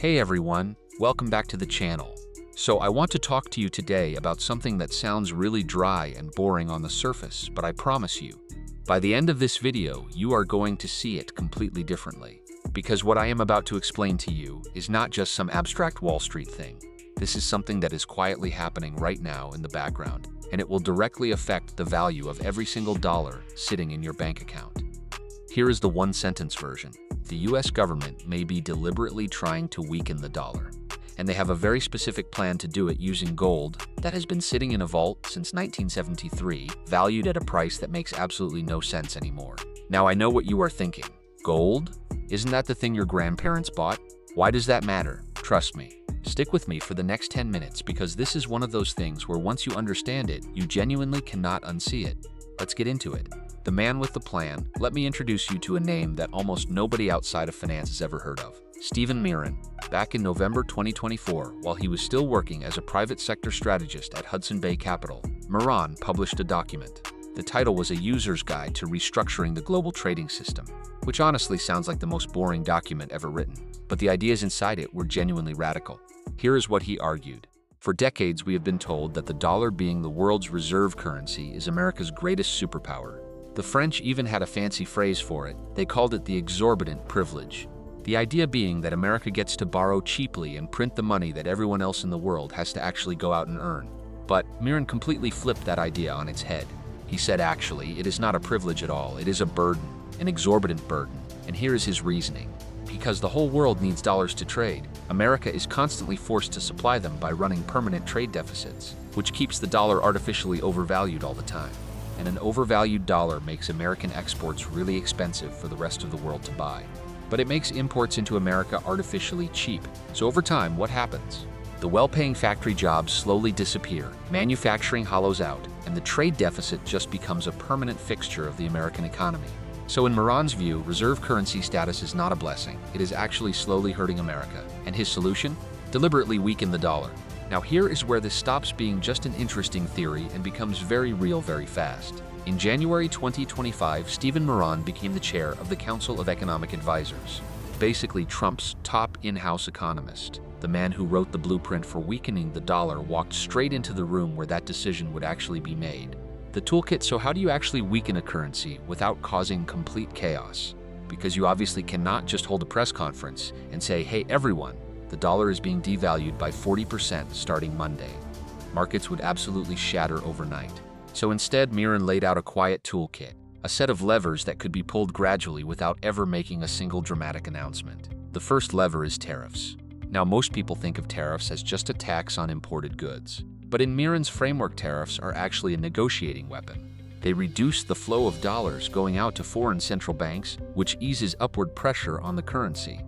Hey everyone, welcome back to the channel. So I want to talk to you today about something that sounds really dry and boring on the surface, but I promise you, by the end of this video, you are going to see it completely differently. Because what I am about to explain to you is not just some abstract Wall Street thing. This is something that is quietly happening right now in the background, and it will directly affect the value of every single dollar sitting in your bank account. Here is the one-sentence version. The US government may be deliberately trying to weaken the dollar, and they have a very specific plan to do it using gold that has been sitting in a vault since 1973, valued at a price that makes absolutely no sense anymore. Now I know what you are thinking. Gold? Isn't that the thing your grandparents bought? Why does that matter? Trust me. Stick with me for the next 10 minutes because this is one of those things where once you understand it, you genuinely cannot unsee it. Let's get into it. The man with the plan. Let me introduce you to a name that almost nobody outside of finance has ever heard of. Steven Miran. Back in November 2024, while he was still working as a private sector strategist at Hudson Bay Capital, Miran published a document. The title was A User's Guide to Restructuring the Global Trading System, which honestly sounds like the most boring document ever written. But the ideas inside it were genuinely radical. Here is what he argued. For decades, we have been told that the dollar, being the world's reserve currency, is America's greatest superpower. The French even had a fancy phrase for it. They called it the exorbitant privilege. The idea being that America gets to borrow cheaply and print the money that everyone else in the world has to actually go out and earn. But Miran completely flipped that idea on its head. He said actually, it is not a privilege at all, it is a burden, an exorbitant burden. And here is his reasoning. Because the whole world needs dollars to trade, America is constantly forced to supply them by running permanent trade deficits, which keeps the dollar artificially overvalued all the time. And an overvalued dollar makes American exports really expensive for the rest of the world to buy. But it makes imports into America artificially cheap. So over time, what happens? The well-paying factory jobs slowly disappear, manufacturing hollows out, and the trade deficit just becomes a permanent fixture of the American economy. So in Miran's view, reserve currency status is not a blessing. It is actually slowly hurting America. And his solution? Deliberately weaken the dollar. Now here is where this stops being just an interesting theory and becomes very real very fast. In January 2025, Steven Miran became the chair of the Council of Economic Advisors, basically Trump's top in-house economist. The man who wrote the blueprint for weakening the dollar walked straight into the room where that decision would actually be made. The toolkit. So how do you actually weaken a currency without causing complete chaos? Because you obviously cannot just hold a press conference and say, hey everyone, the dollar is being devalued by 40% starting Monday. Markets would absolutely shatter overnight. So instead, Miran laid out a quiet toolkit, a set of levers that could be pulled gradually without ever making a single dramatic announcement. The first lever is tariffs. Now, most people think of tariffs as just a tax on imported goods. But in Miran's framework, tariffs are actually a negotiating weapon. They reduce the flow of dollars going out to foreign central banks, which eases upward pressure on the currency.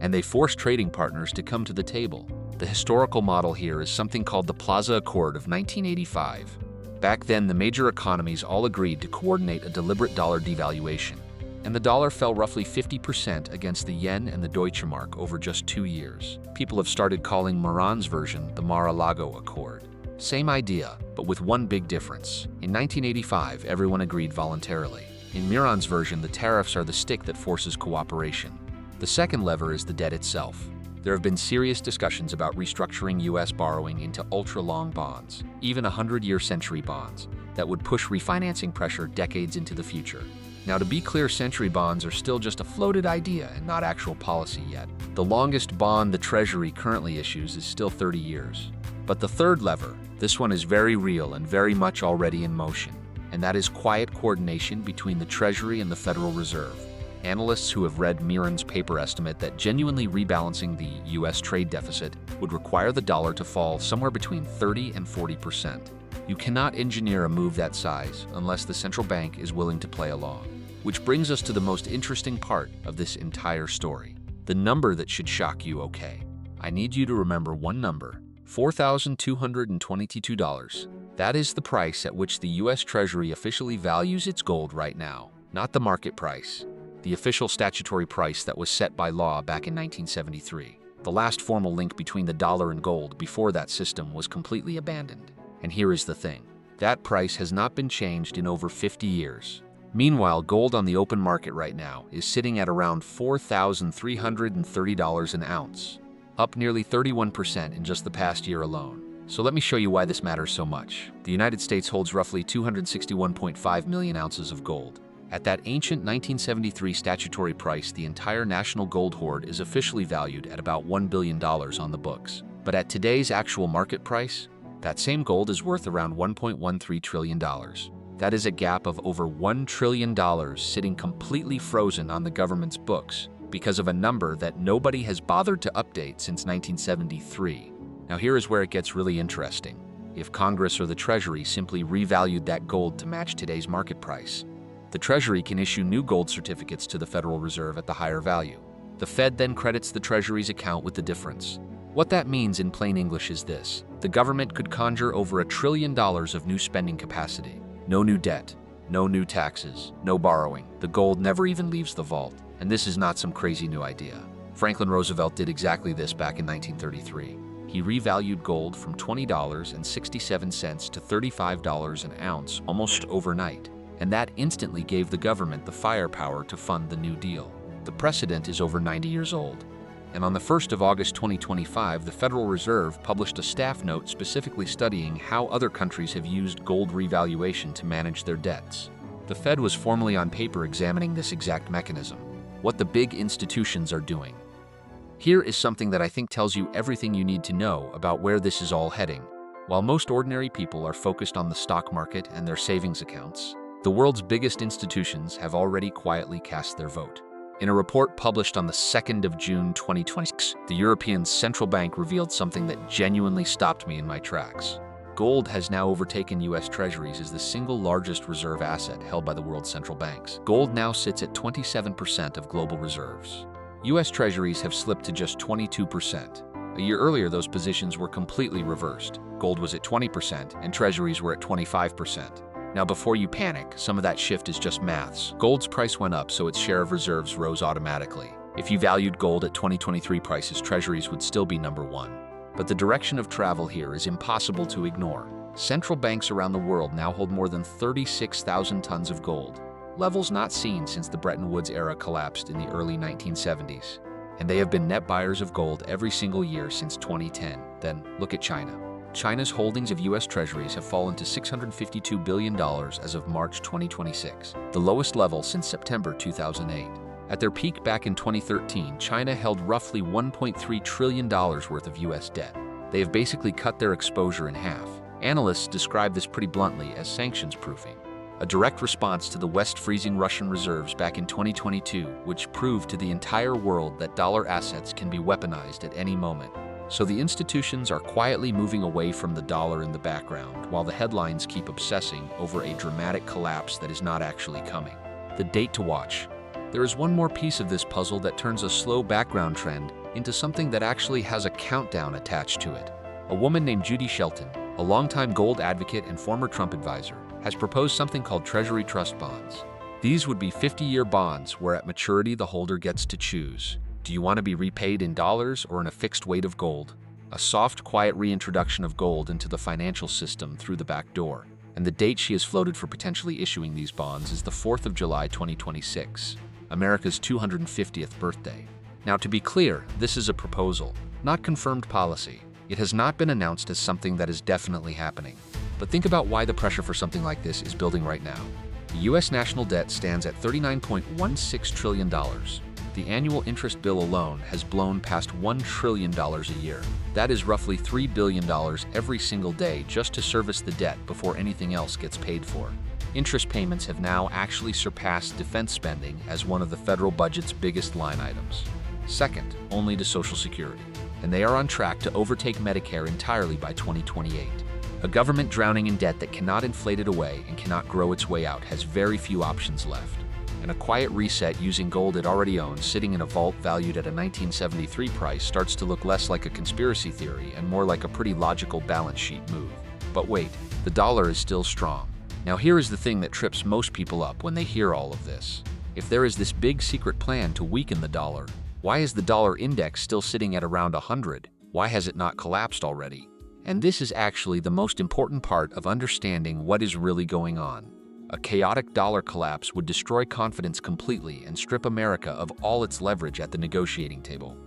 And they force trading partners to come to the table. The historical model here is something called the Plaza Accord of 1985. Back then, the major economies all agreed to coordinate a deliberate dollar devaluation, and the dollar fell roughly 50% against the yen and the Deutsche Mark over just 2 years. People have started calling Miran's version the Mar-a-Lago Accord. Same idea, but with one big difference. In 1985, everyone agreed voluntarily. In Miran's version, the tariffs are the stick that forces cooperation. The second lever is the debt itself. There have been serious discussions about restructuring US borrowing into ultra-long bonds, even 100-year century bonds, that would push refinancing pressure decades into the future. Now, to be clear, century bonds are still just a floated idea and not actual policy yet. The longest bond the Treasury currently issues is still 30 years. But the third lever, this one is very real and very much already in motion, and that is quiet coordination between the Treasury and the Federal Reserve. Analysts who have read Miran's paper estimate that genuinely rebalancing the US trade deficit would require the dollar to fall somewhere between 30 and 40%. You cannot engineer a move that size unless the central bank is willing to play along. Which brings us to the most interesting part of this entire story. The number that should shock you, okay? I need you to remember one number, $4,222. That is the price at which the US Treasury officially values its gold right now, not the market price. The official statutory price that was set by law back in 1973. The last formal link between the dollar and gold before that system was completely abandoned. And here is the thing. That price has not been changed in over 50 years. Meanwhile, gold on the open market right now is sitting at around $4,330 an ounce. up nearly 31% in just the past year alone. So let me show you why this matters so much. The United States holds roughly 261.5 million ounces of gold. At that ancient 1973 statutory price, the entire national gold hoard is officially valued at about $1 billion on the books. But at today's actual market price, that same gold is worth around $1.13 trillion. That is a gap of over $1 trillion sitting completely frozen on the government's books because of a number that nobody has bothered to update since 1973. Now here is where it gets really interesting. If Congress or the Treasury simply revalued that gold to match today's market price, the Treasury can issue new gold certificates to the Federal Reserve at the higher value. The Fed then credits the Treasury's account with the difference. What that means in plain English is this: the government could conjure over $1 trillion of new spending capacity. No new debt, no new taxes, no borrowing. The gold never even leaves the vault. And this is not some crazy new idea. Franklin Roosevelt did exactly this back in 1933. He revalued gold from $20.67 to $35 an ounce almost overnight. And that instantly gave the government the firepower to fund the New Deal. The precedent is over 90 years old. And on the 1st of August 2025, the Federal Reserve published a staff note specifically studying how other countries have used gold revaluation to manage their debts. The Fed was formally on paper examining this exact mechanism, what the big institutions are doing. Here is something that I think tells you everything you need to know about where this is all heading. While most ordinary people are focused on the stock market and their savings accounts, the world's biggest institutions have already quietly cast their vote. In a report published on the 2nd of June 2026, the European Central Bank revealed something that genuinely stopped me in my tracks. Gold has now overtaken U.S. Treasuries as the single largest reserve asset held by the world's central banks. Gold now sits at 27% of global reserves. U.S. Treasuries have slipped to just 22%. A year earlier, those positions were completely reversed. Gold was at 20% and Treasuries were at 25%. Now, before you panic, some of that shift is just maths. Gold's price went up, so its share of reserves rose automatically. If you valued gold at 2023 prices, Treasuries would still be number one. But the direction of travel here is impossible to ignore. Central banks around the world now hold more than 36,000 tons of gold, levels not seen since the Bretton Woods era collapsed in the early 1970s. And they have been net buyers of gold every single year since 2010. Then, look at China. China's holdings of U.S. Treasuries have fallen to $652 billion as of March 2026, the lowest level since September 2008. At their peak back in 2013, China held roughly $1.3 trillion worth of U.S. debt. They have basically cut their exposure in half. Analysts describe this pretty bluntly as sanctions proofing, a direct response to the West freezing Russian reserves back in 2022, which proved to the entire world that dollar assets can be weaponized at any moment. So the institutions are quietly moving away from the dollar in the background, while the headlines keep obsessing over a dramatic collapse that is not actually coming. The date to watch. There is one more piece of this puzzle that turns a slow background trend into something that actually has a countdown attached to it. A woman named Judy Shelton, a longtime gold advocate and former Trump advisor, has proposed something called Treasury Trust Bonds. These would be 50-year bonds where at maturity the holder gets to choose. Do you want to be repaid in dollars or in a fixed weight of gold? A soft, quiet reintroduction of gold into the financial system through the back door. And the date she has floated for potentially issuing these bonds is the 4th of July 2026, America's 250th birthday. Now, to be clear, this is a proposal, not confirmed policy. It has not been announced as something that is definitely happening. But think about why the pressure for something like this is building right now. The U.S. national debt stands at $39.16 trillion. The annual interest bill alone has blown past $1 trillion a year. That is roughly $3 billion every single day just to service the debt before anything else gets paid for. Interest payments have now actually surpassed defense spending as one of the federal budget's biggest line items. Second, only to Social Security. And they are on track to overtake Medicare entirely by 2028. A government drowning in debt that cannot inflate it away and cannot grow its way out has very few options left. And a quiet reset using gold it already owns sitting in a vault valued at a 1973 price starts to look less like a conspiracy theory and more like a pretty logical balance sheet move. But wait, the dollar is still strong. Now here is the thing that trips most people up when they hear all of this. If there is this big secret plan to weaken the dollar, why is the dollar index still sitting at around 100? Why has it not collapsed already? And this is actually the most important part of understanding what is really going on. A chaotic dollar collapse would destroy confidence completely and strip America of all its leverage at the negotiating table.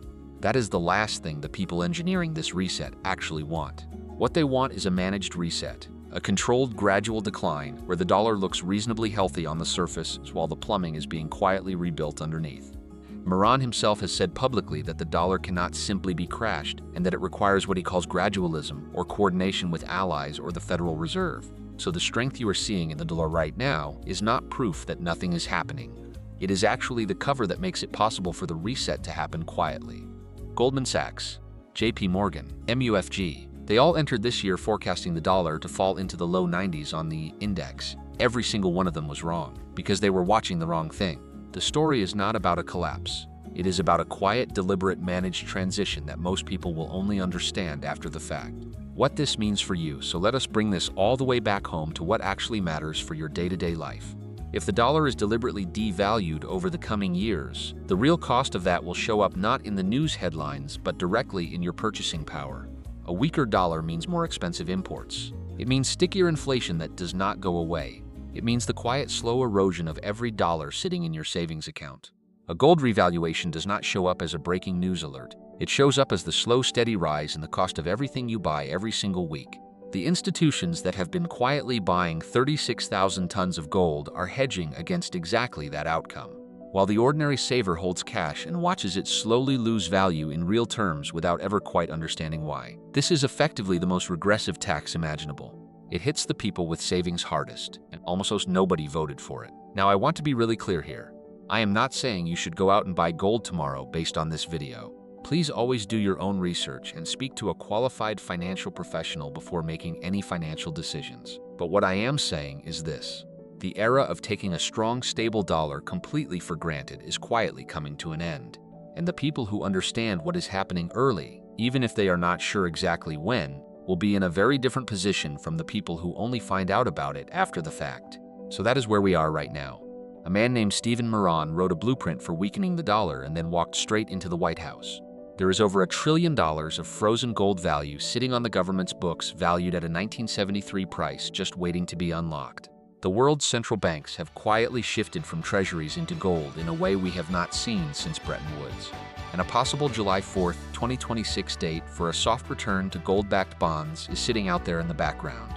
That is the last thing the people engineering this reset actually want. What they want is a managed reset, a controlled gradual decline where the dollar looks reasonably healthy on the surface while the plumbing is being quietly rebuilt underneath. Miran himself has said publicly that the dollar cannot simply be crashed and that it requires what he calls gradualism or coordination with allies or the Federal Reserve. So the strength you are seeing in the dollar right now is not proof that nothing is happening. It is actually the cover that makes it possible for the reset to happen quietly. Goldman Sachs, JP Morgan, MUFG, they all entered this year forecasting the dollar to fall into the low 90s on the index. Every single one of them was wrong because they were watching the wrong thing. The story is not about a collapse. It is about a quiet, deliberate, managed transition that most people will only understand after the fact. What this means for you, so let us bring this all the way back home to what actually matters for your day-to-day life. If the dollar is deliberately devalued over the coming years, the real cost of that will show up not in the news headlines, but directly in your purchasing power. A weaker dollar means more expensive imports. It means stickier inflation that does not go away. It means the quiet, slow erosion of every dollar sitting in your savings account. A gold revaluation does not show up as a breaking news alert. It shows up as the slow, steady rise in the cost of everything you buy every single week. The institutions that have been quietly buying 36,000 tons of gold are hedging against exactly that outcome, while the ordinary saver holds cash and watches it slowly lose value in real terms without ever quite understanding why. This is effectively the most regressive tax imaginable. It hits the people with savings hardest, and almost nobody voted for it. Now, I want to be really clear here. I am not saying you should go out and buy gold tomorrow based on this video. Please always do your own research and speak to a qualified financial professional before making any financial decisions. But what I am saying is this. The era of taking a strong, stable dollar completely for granted is quietly coming to an end. And the people who understand what is happening early, even if they are not sure exactly when, will be in a very different position from the people who only find out about it after the fact. So that is where we are right now. A man named Steven Miran wrote a blueprint for weakening the dollar and then walked straight into the White House. There is over $1 trillion of frozen gold value sitting on the government's books valued at a 1973 price just waiting to be unlocked. The world's central banks have quietly shifted from treasuries into gold in a way we have not seen since Bretton Woods. And a possible July 4th, 2026 date for a soft return to gold-backed bonds is sitting out there in the background.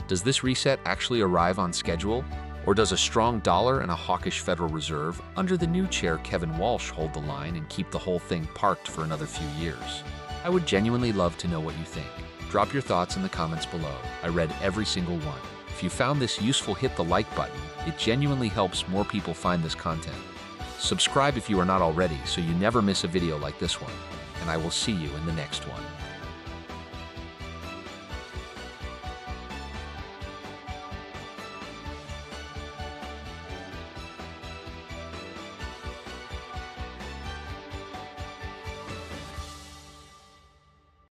Does this reset actually arrive on schedule? Or does a strong dollar and a hawkish Federal Reserve under the new chair Kevin Walsh hold the line and keep the whole thing parked for another few years? I would genuinely love to know what you think. Drop your thoughts in the comments below. I read every single one. If you found this useful, hit the like button. It genuinely helps more people find this content. Subscribe if you are not already so you never miss a video like this one. And I will see you in the next one.